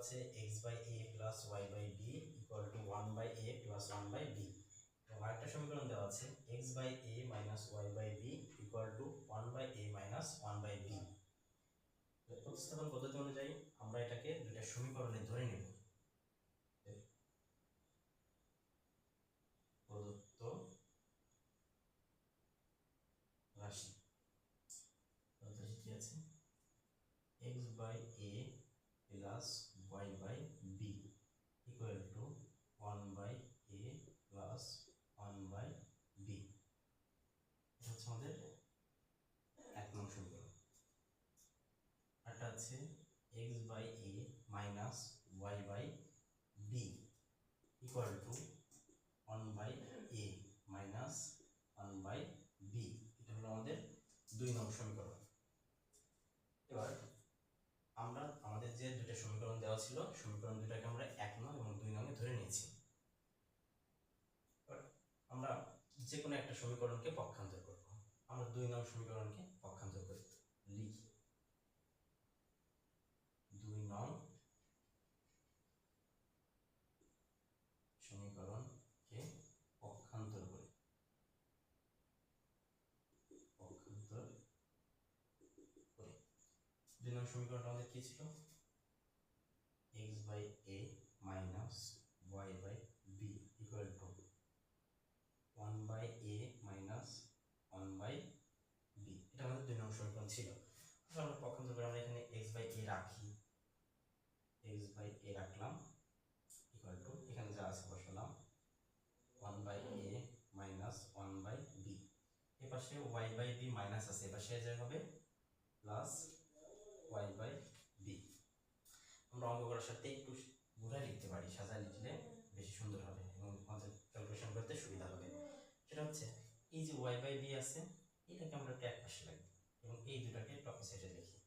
আছে x by a plus y by b equal to one by a plus one by b, এবং আরেকটা সমীকরণ দেওয়া আছে x by A minus y by b equal to one by A minus one by b. প্রতিস্থাপন পদ্ধতি অনুযায়ী আমরা এটাকে দুইটা সমীকরণে ধরে নেব। প্রদত্ত রাশি কি আছে x by a plus y by b equal to one by a plus one by b. এটা হচ্ছে আমাদের এক নং সমীকরণ। আরটা আছে x by A minus y by b equal to one by A minus one by b. এটা হলো আমাদের দুই নং সমীকরণ। এবার আমরা আমাদের যে দুটো সমীকরণ দেওয়া ছিল সমীকরণ দুটাকে আমরা এক নং এবং দুই নং এ ধরে নিয়েছি। আমরা যে কোনো একটা সমীকরণকে পক্ষান্তর করব। আমরা দুই নং সমীকরণকে পক্ষান্তর করি, লিখি দুই নং সমীকরণকে পক্ষান্তর করি। দুই নং সমীকরণটা আমাদের কি ছিল x by A minus y by b equal to one by A minus one by b. এটা আমাদের দুই নং সমীকরণ ছিল। আমরা পক্ষান্তর করে আমরা এখানে এক্স বাই এ রাখি, এক্স বাই এ রাখলাম ইকুয়াল টু এখানে যা আছে বসালাম one by A minus one by B. এ পাশে ওয়াই বাই বি মাইনাস আছে, এ পাশে যা হবে প্লাস ওয়াই বাই বি। আমরা অঙ্ক করার সাথে একটু ঘুরে লিখতে পারি, সাজায় লিখলে বেশি সুন্দর হবে এবং আমাদের ক্যালকুলেশন করতে সুবিধা হবে। সেটা হচ্ছে এই যে ওয়াই বাই বি আছে এটাকে আমরা একটা এক পাশে রাখবো এবং এই দুটাকে টপ সাইডে লিখি।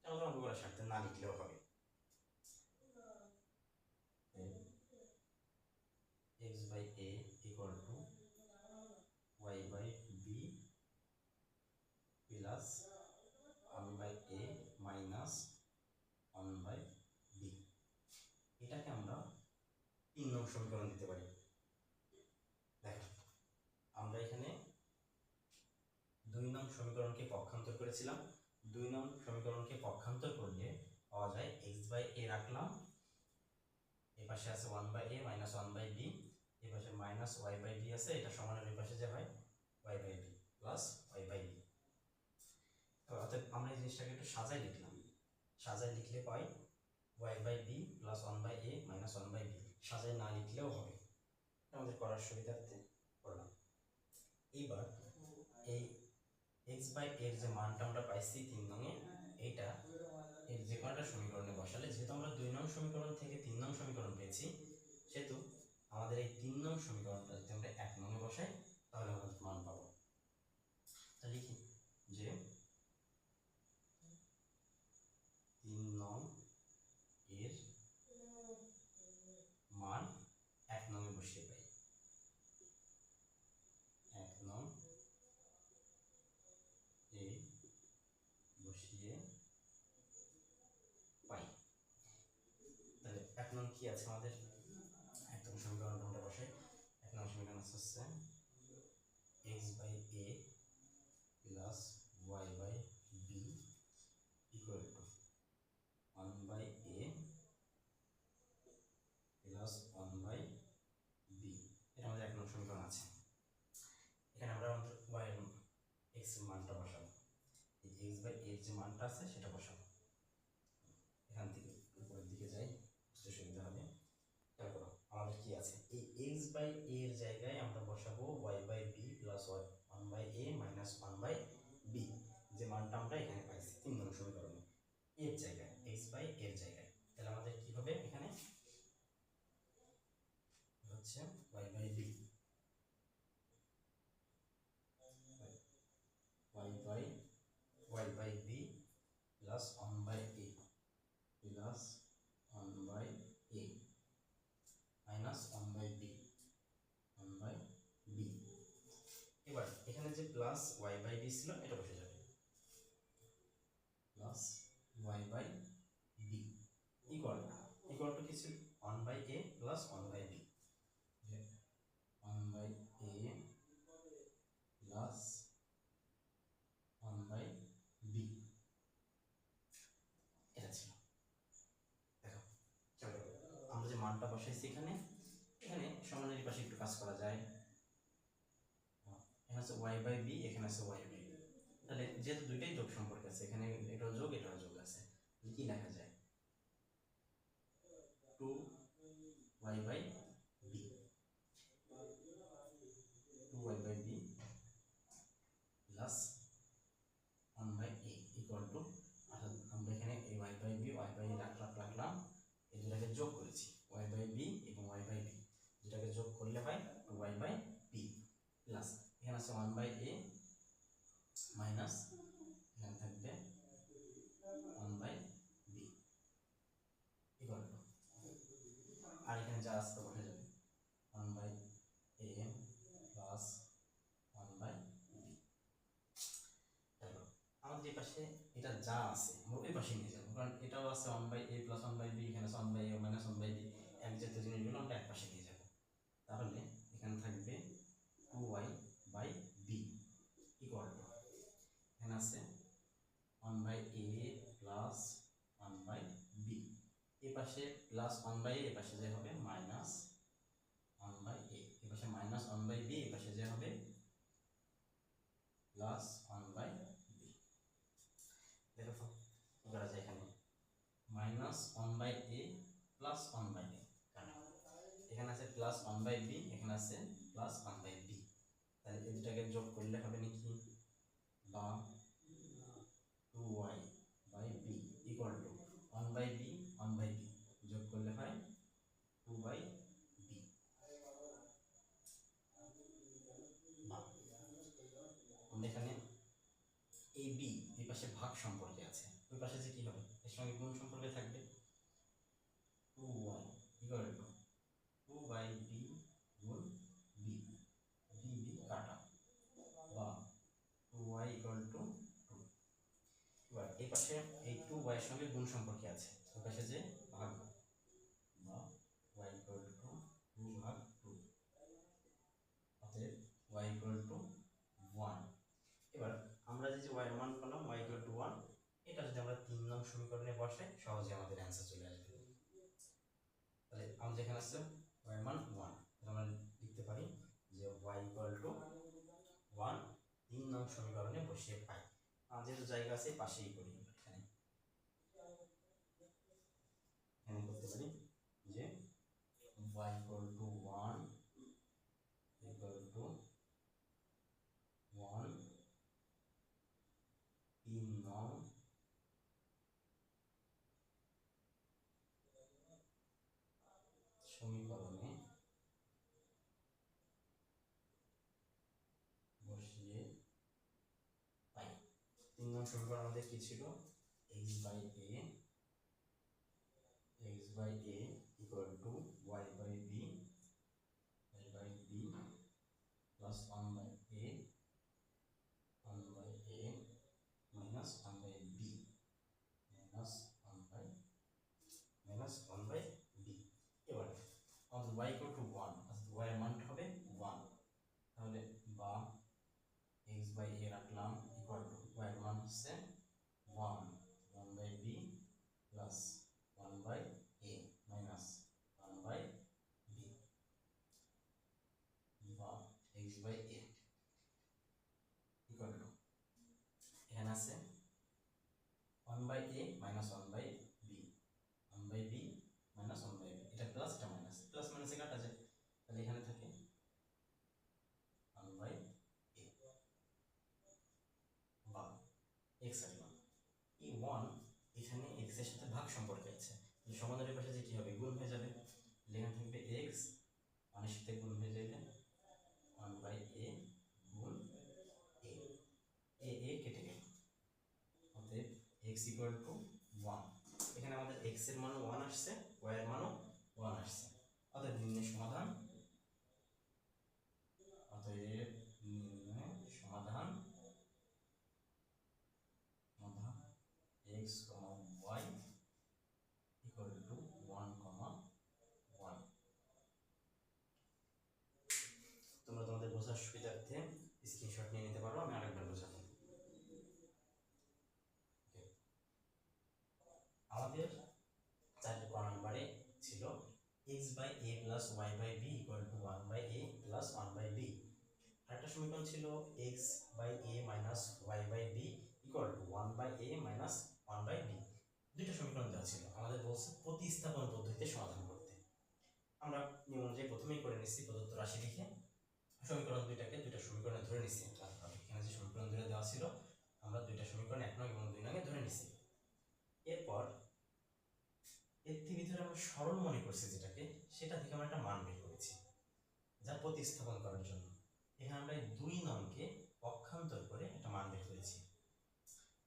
আমাদের অঙ্ক করার সাথে না লিখলেও হবে। x by a equal to y by b plus 1 by a minus 1 by b। এটাকে আমরা তিন নং সমীকরণ দিতে পারি। দেখো আমরা এখানে দুই নং সমীকরণকে পক্ষান্তর করেছিলাম। দুই নং সমীকরণকে পক্ষান্তর করলে পাওয়া যায় x by a রাখলাম, এই পাশে আছে 1 by a minus 1 by b, এই পাশে মাইনাস y by b আছে, এটা সমানের এই পাশে যে হয় y by b plus y by b। অর্থাৎ আমরা এই জিনিসটাকে একটু সাজায় লিখলাম, সাজায় লিখলে পাই y by b plus 1 by a minus 1 by b। সাজায় না লিখলেও হবে, আমাদের করার সুবিধার্থে করলাম। এবার এই x by a এর যে মানটা আমরা পাইছি তিন নংয়ে, এইটা এর যে কোনো একটা সমীকরণে বসালে, যেহেতু আমরা দুই নং সমীকরণ থেকে তিন নং সমীকরণ পেয়েছি, সেহেতু আমাদের এই তিন নং সমীকরণটা যদি আমরা এক নংয়ে বসাই তাহলে আমরা মান পাবো। তা লিখি যে তিন নং এর মান এক নংয়ে বসিয়ে পাই, এক নং এ বসিয়ে পাই। তাহলে এক নং কি আছে আমাদের, এক নং সমীকরণ আমরা বসাই। এক নং সমীকরণ হচ্ছে x by a plus y by b equal to 1 by a plus 1 by b। এটা আমাদের এক নং সমীকরণ আছে। এখানে আমরা আমাদের y এর x এর মানটা বসাবো, এই x by a এর যে মানটা আছে সেটা বসাবো। এখান থেকে উপরের দিকে যাই, বুঝতে সুবিধা হবে। তারপর আমাদের কি আছে, এই x by a এর জায়গায় আমরা বসাবো y by b plus 1 by a minus 1 by b, যে মানটা আমরা এখানে পাইছি তিন নং সমীকরণে এর জায়গায়, x by a এর জায়গায়। তাহলে আমাদের কি হবে এখানে হচ্ছে y by b, y by b plus 1 by a plus 1 by a minus 1 by b, 1 by b। এবার এখানে যে প্লাস y by b ছিল এটা বসে যাবে, plus y by b equal বসাইছি এখানে। এখানে সমানের পাশে একটু কাজ করা যায়। এখানে আছে ওয়াই বাই বি, এখানে আছে ওয়াই বাই বি। তাহলে যেহেতু দুইটাই যোগ সম্পর্ক আছে, এখানে এটাও যোগ এটাও যোগ আছে, কি লেখা যায়? 2y by b, 2y by b plus 1 by a equal to, অর্থাৎ আমরা এখানে এই y বাই বি রাখলাম, এই দুটাকে যোগ করেছি, y বাই বি এবং y বাই বি দুটাকে যোগ করলে হয় 2y বাই বি প্লাস এখানে আছে 1 বাই a মাইনাস এখানে থাকবে 1 বাই বি ইকুয়াল টু, আর এখানে যা আছে বসে যাবে 1 by a plus 1 by b. আমাদের এই পাশে এটা যা আছে আমরা ওই পাশে নিয়ে যাবো, কারণ এটাও আছে 1 by a plus 1 by b, এখানে আছে 1 by a minus 1 by b, এক জাতীয় জিনিসগুলো আমরা এক পাশে নিয়ে যাব। তাহলে এখানে থাকবে 2y by b equal to, এখানে আছে 1 by a plus 1 by b, এই পাশে প্লাস 1 বাই a, এই পাশে যে হবে মাইনাস 1 বাই a, এই পাশে মাইনাস 1 বাই b, এই পাশে যে হবে প্লাস 1 বাই b। দেখো কি করা যায়, এখানে minus 1 by a plus 1 by a, এখানে আছে প্লাস 1 বাই b, এখানে আছে প্লাস 1 বাই b, তাহলে এই দুটাকে যোগ করলে হবে নাকি বা 2y by b equal to 1 by b 1 by b যোগ করলে হয় 2 বাই b। আমরা এখানে এই b এই পাশে ভাগ সম্পর্কে আছে, ওই পাশে যে কি হবে এর সঙ্গে গুণ সম্পর্কে থাকবে, 2y equal to 2 by b গুণ b, b কাটা বা 2y ইকুয়াল টু 2। এবার এই পাশে এই 2y এর সঙ্গে গুণ সম্পর্কে আছে, ওই পাশে যে ভাগ বা y ইকুয়াল টু 2 ভাগ 2, অতএব y ইকুয়াল টু 1। এবার আমরা যে y এর মান পেলাম y ইকুয়াল টু 1, এটা যদি আমরা 3 নং সমীকরণে বসাই সহজে আমাদের অ্যান্সার চলে আসবে। তাহলে আমাদের এখানে আছে y এর মান 1, আমরা লিখতে পারি যে y ইকুয়াল টু 1 3 নং সমীকরণে বসিয়ে পাই। আমাদের জায়গা আছে পাশেই করি, এখানে করতে পারি যে y equal to 1 equal to 1 3 নং সমীকরণে বসিয়ে পাই। 3 নং সমীকরণ আমাদের কি ছিল, x by a equal to y by b plus 1 by a minus 1 by b minus 1 by b। এবার আমাদের y ইকুয়াল টু 1, y এর মানটা হবে 1, তাহলে বা x বাই a রাখলাম ইকুয়াল টু y এর মান হচ্ছে 1 by b plus 1 by a minus 1 by b বা x by a equal to, এখানে আছে 1 by a minus 1 by b, 1 by b minus 1 by b, এটা প্লাস এটা মাইনাস, প্লাস মাইনাসে কাটা যায়, তাহলে এখানে থাকে 1 বাই a বা x রাখলাম। এই 1 এখানে x এর সাথে ভাগ সম্পর্কে আছে, সমানের পাশে যে কি হবে গুণ হয়ে যাবে, এখানে থাকবে x 1 এর সাথে গুণ হয়ে যাবে 1 বাই a গুণ a কেটে গেল, অতএব x ইকুয়াল টু 1। এখানে আমাদের x এর মানও 1 আসছে, y এর মানও 1 আসছে, অতএব নির্ণয় সমাধান x, y ইকুয়াল টু 1, 1। তোমরা তোমাদের বোঝার সুবিধার্থে স্ক্রিনশট নিয়ে নিতে পারো, আমি আরেকবার বোঝাবো। আমাদের 4টি x by a plus y by b equal to one by a plus one by b. আরেকটা সমীকরণ ছিল x by A minus y by b equal to one by A minus one by b. দুইটা সমীকরণ দেওয়া ছিল, আমাদের বলছে প্রতিস্থাপন পদ্ধতিতে সমাধান করতে। আমরা নিয়ম অনুযায়ী প্রথমেই করে নিচ্ছি প্রদত্ত রাশি লিখে সমীকরণ দুইটাকে দুইটা সমীকরণে ধরে নিচ্ছি। এখানে যে সমীকরণ দুটো দেওয়া ছিল আমরা দুইটা সমীকরণ 1 নং এবং 2 নং এ ধরে নিচ্ছি। এরপর এর ভিতরে আমরা সরল মনে করছি যেটাকে, সেটা থেকে আমরা একটা মান বের করেছি যা প্রতিস্থাপন করার জন্য। এখানে আমরা 2 নংকে পক্ষান্তর করে একটা মান বের করেছি।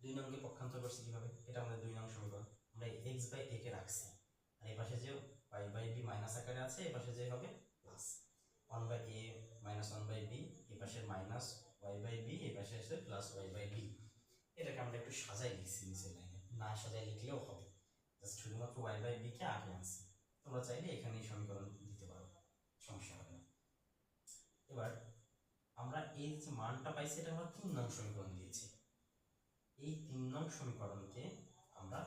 2 নংকে পক্ষান্তর করছি কিভাবে? এটা আমাদের 2 নং সমীকরণ, আমরা x বাই a কে রাখছি, আর এই পাশে যে y বাই b মাইনাস আকারে আছে, এই পাশে যে হবে plus 1 by a minus 1 by b, এই পাশে মাইনাস y বাই b, এই পাশে আছে প্লাস y বাই b। এটাকে আমরা একটু সাজাই লিখছি নিচের লাইনে, না সাজাই লিখলেও হবে, জাস্ট শুধুমাত্র y বাই b কে আগে আনছি। তোমরা চাইলে এখানেই সমীকরণ দিতে পারো, সমস্যা হবে না। এবার আমরা এই যে মানটা পাইছি এটা আমরা 3 নং সমীকরণ দিয়েছি। এই 3 নং সমীকরণকে আমরা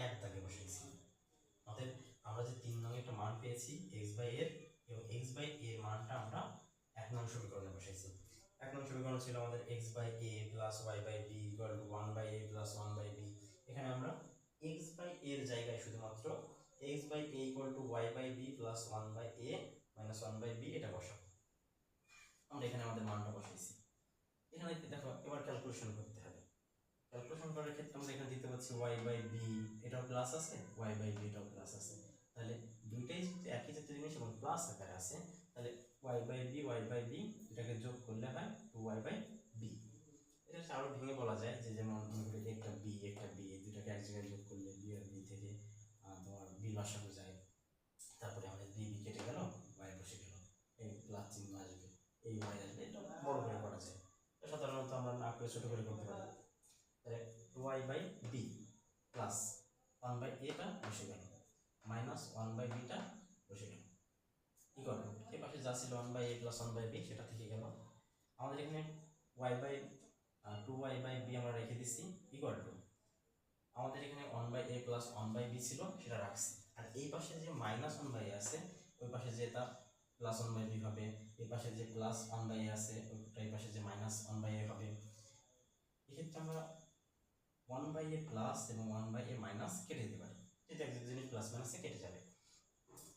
এক দাগে বসাইছি। অতএব আমরা যে 3 নং একটা মান পেয়েছি x বাই এর, এবং x বাই এর মানটা আমরা 1 নং সমীকরণে বসাইছি। 1 নং সমীকরণ ছিল আমাদের x by a plus y by b equal to 1 by a plus 1 by b। এখানে আমরা x বাই এর জায়গায় শুধুমাত্র x by a equal to y by b plus 1 by a minus 1 by b এটা বসাবো। আমরা এখানে আমাদের মানটা বসাইছি। এখানে দেখো এবার ক্যালকুলেশন করতে হবে। ক্যালকুলেশন করার ক্ষেত্রে আমরা এখানে দিতে পাচ্ছি y বাই b এটাও প্লাস আছে, y বাই b এটাও প্লাস আছে, তাহলে দুইটাই যদি একই জাতীয় জিনিস এবং প্লাস আকারে আছে, তাহলে y বাই b এটাকে যোগ করলে হয় 2y বাই b। এটা আরো ভেঙে বলা যায় যে যেমন একটা b এই দুটাকে এক জায়গায় যোগ করলে b আর b থেকে তোমার b লসাগু যায়, তারপরে আমাদের b কেটে গেল, y বসে গেল, এই প্লাস চিহ্ন আসবে, এই y আসবে, এটা বড় করে করা যায়। সাধারণত আমরা না করে ছোট করে করতে পারি। তাহলে 2y by b plus 1 by a টা বসে গেল, মাইনাস 1 বাই b টা বসে গেল, ইকুয়াল টু এই পাশে যা ছিল 1 by a plus 1 by b সেটা থেকে গেল। আমাদের এখানে y by 2y by b আমরা রেখে দিছি, ইকুয়াল টু আমাদের এখানে 1 by a plus 1 by b ছিল সেটা রাখছি, আর এই পাশে যে মাইনাস 1 বাই a আছে ওই পাশে যে তা প্লাস 1 বাই b হবে, এই পাশে যে প্লাস 1 বাই a আছে ওইটা এই পাশে যে মাইনাস 1 বাই a হবে। এক্ষেত্রে আমরা 1 বাই এ প্লাস এবং 1 বাই এ মাইনাস কেটে দিতে পারি, যেটা এক জিনিস প্লাস মাইনাসে কেটে যাবে।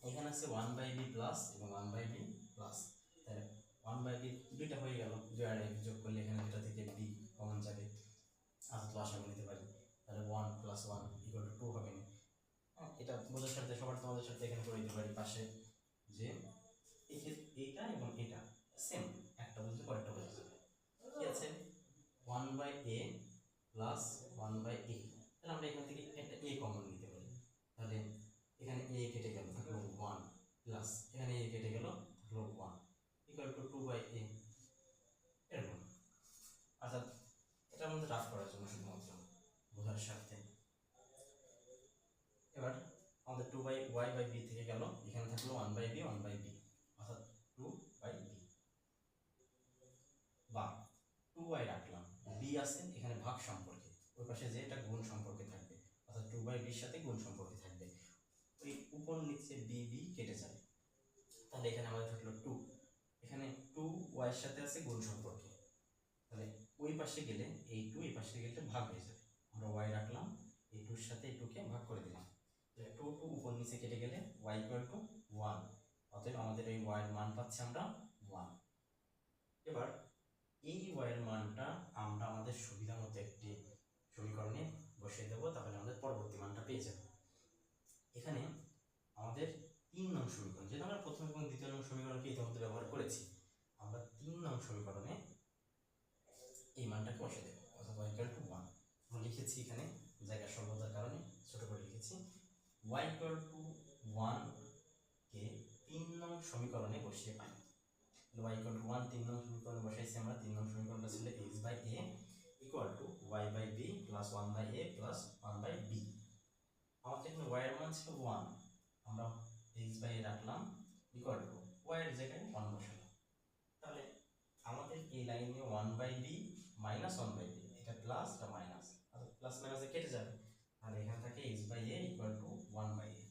এখানে আছে 1 বাই বি প্লাস এবং 1 বাই বি প্লাস, তাহলে 1 বাই বি দুইটা হয়ে গেল, দুই আর এক যোগ করলে এখানে যেটা থেকে বি কমন যাবে, আজ আশা নিতে পারি, তাহলে 1 প্লাস 1 ইকুয়াল টু 2 হবে না। এটা বোঝার সাথে সবার তোমাদের সাথে এখানে করে দিতে পারি পাশে যে এইটা এবং এটা সেম, একটা বুঝলে পরেরটা বোঝা যাবে। কি আছে 1 বাই এ প্লাস 1 বাই এ, তাহলে আমরা এখান থেকে একটা এ কমন নিতে পারি, তাহলে এখানে এ কেটে গেল থাকলো 1 প্লাস এখানে এ কেটে গেল থাকলো 1 ইকুয়াল টু 2 বাই এ, এরকম। আচ্ছা এটা আমাদের রাফ করার জন্য শুধুমাত্র বোঝার স্বার্থে। এবার আমাদের 2 বাই ওয়াই বাই বি থেকে গেল, এখানে থাকলো 1 বাই বি 1 বাই বি, অর্থাৎ 2 বাই বি, বা 2y রাখলাম, b আছে এখানে ভাগ সম্পর্কে, ওই পাশে যে এটা গুণ সম্পর্কে থাকবে, অর্থাৎ 2 বাই b সাথে গুণ সম্পর্কে থাকবে, ওই উপর নিচে b b কেটে যাবে, তাহলে এখানে আমাদের থাকলো 2, এখানে 2y এর সাথে আছে গুণ সম্পর্কে, তাহলে ওই পাশে গেলে এই 2 এই পাশে গেলে ভাগ হয়ে যাবে, আমরা y রাখলাম, এই 2 এর সাথে এই 2 কে ভাগ করে দিলাম, তাহলে 2 2 উপর নিচে কেটে গেলে y ইকুয়াল টু 1, অতএব আমাদের এই y এর মান পাচ্ছি আমরা 1। এবার এই y এর মানটা আমরা আমাদের সুবিধা মতো একটি সমীকরণে বসিয়ে দেবো, তাহলে আমাদের পরবর্তী মানটা পেয়ে যাব। এখানে আমাদের 3 নং সমীকরণ, যেটা আমরা প্রথম এবং দ্বিতীয় নং সমীকরণকে ইতিমধ্যে ব্যবহার করেছি, আমরা 3 নং সমীকরণে এই মানটাকে বসিয়ে দেবো, অর্থাৎ y ইকুয়াল টু 1 আমরা লিখেছি, এখানে জায়গা স্বল্পতার কারণে ছোট করে লিখেছি, y ইকুয়াল টু 1 কে 3 নং সমীকরণে বসিয়ে পাই। y ইকুয়াল টু 1 3 নং সমীকরণে বসাইছি আমরা, 3 নং সমীকরণটা ছিল x by a equal to y by b plus 1 by a plus 1 by b। আমাদের এখানে y এর মান ছিল 1, আমরা x বাই a রাখলাম ইকুয়াল টু y এর জায়গায় 1 বসালাম, তাহলে আমাদের এই লাইনে 1 by b minus 1 by b, এটা প্লাস এটা মাইনাস, আর প্লাস মাইনাসে কেটে যাবে, আর এখানে থাকে x by a equal to 1 by a।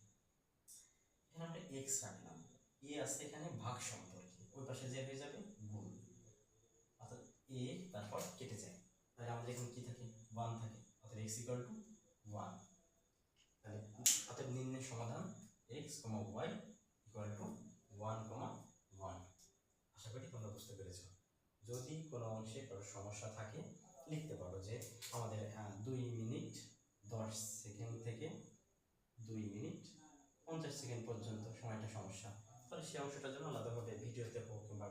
এখানে আমরা এক্স রাখলাম, এ আছে এখানে ভাগ সম্পর্কে, ওই পাশে যে হয়ে যাবে গুণ, অর্থাৎ এ তারপর কেটে যায়, তাহলে আমাদের এখানে কি থাকে 1 থাকে, অর্থাৎ x ইকুয়াল টু 1। তাহলে অর্থাৎ নির্ণয় সমাধান x, y ইকুয়াল টু 1, 1। আশা করি তোমরা বুঝতে পেরেছো। যদি কোনো অংশে কারো সমস্যা থাকে লিখতে পারো যে আমাদের 2 মিনিট 10 সেকেন্ড থেকে 2 মিনিট 50 সেকেন্ড পর্যন্ত সময়টা সমস্যা, তাহলে সেই অংশটার জন্য আলাদাভাবে ভিডিওতে হোক কিংবা